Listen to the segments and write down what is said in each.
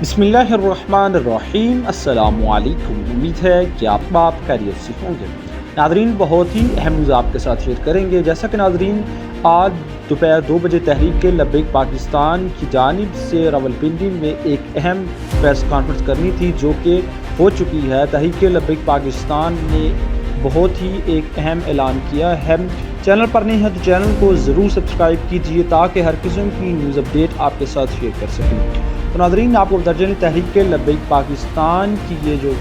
बिस्मिल्लाहिर्रहमानिर्रहीम। अस्सलामु अलैकुम। उम्मीद है कि आप खैरियत से होंगे। नाज़रीन, बहुत ही अहम न्यूज़ आपके साथ शेयर करेंगे। जैसा कि नाज़रीन, आज दोपहर 2 बजे तहरीक लब्बैक पाकिस्तान की जानिब से रावलपिंडी में एक अहम प्रेस कॉन्फ्रेंस करनी थी, जो कि हो चुकी है। तहरीक लब्बैक पाकिस्तान ने बहुत ही एक अहम ऐलान किया है। चैनल पर नहीं है तो चैनल को ज़रूर सब्सक्राइब कीजिए ताकि हर किस्म की न्यूज़ अपडेट आपके साथ शेयर कर सकें। तो नाज़रीन, आपको बता दें, तहरीक लब्बैक पाकिस्तान की ये जो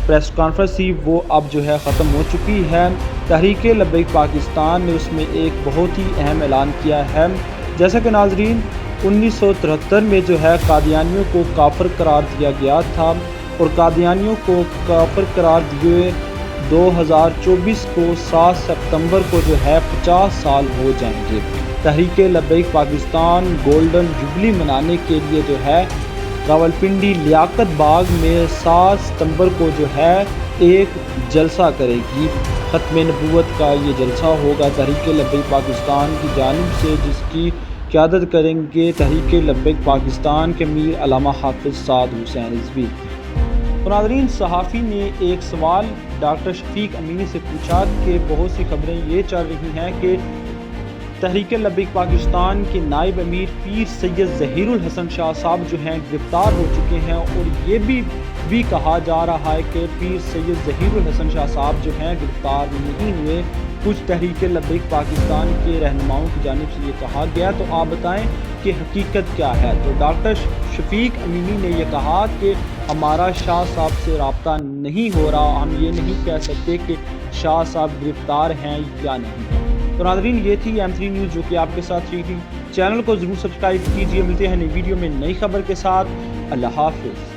प्रेस कॉन्फ्रेंस थी वो अब जो है ख़त्म हो चुकी है। तहरीक लब्बैक पाकिस्तान ने उसमें एक बहुत ही अहम ऐलान किया है। जैसा कि नाज़रीन, 1973 में जो है कादियानियों को काफिर करार दिया गया था और कादियानियों को काफिर करार दिए 2024 को 7 सितंबर को जो है 50 साल हो जाएंगे। तहरीक लब्बैक पाकिस्तान गोल्डन जुबली मनाने के लिए जो है रावलपिंडी लियाकत बाग में 7 सितंबर को जो है एक जलसा करेगी। ख़त्म नबूवत का ये जलसा होगा तहरीक लब्बैक पाकिस्तान की जानिब से, जिसकी क़यादत करेंगे तहरीक लब्बैक पाकिस्तान के अमीर अल्लामा हाफिज़ साद हुसैन रिज़वी। तो नाज़रीन, सहाफ़ी ने एक सवाल डॉक्टर शफीक अमीनी से पूछा कि बहुत सी खबरें ये चल रही हैं कि तहरीक लब्बैक पाकिस्तान के नायब अमीर पीर सैयद ज़हीरुल हसन शाह साहब जो हैं गिरफ़्तार हो चुके हैं, और ये भी कहा जा रहा है कि पीर सैयद ज़हीरुल हसन शाह साहब जो हैं गिरफ़्तार नहीं हुए। कुछ तहरीक लब्बैक पाकिस्तान के रहनुमाओं की जानिब से ये कहा गया। तो आप बताएं कि हकीकत क्या है। तो डॉक्टर शफीक अमीनी ने यह कहा कि हमारा शाह साहब से रब्ता नहीं हो रहा, हम ये नहीं कह सकते कि शाह साहब गिरफ़्तार हैं या नहीं। तो नाज़रीन, ये थी M3 न्यूज़ जो कि आपके साथ हुई थी। चैनल को ज़रूर सब्सक्राइब कीजिए। मिलते हैं नई वीडियो में नई खबर के साथ। अल्लाह हाफ़िज़।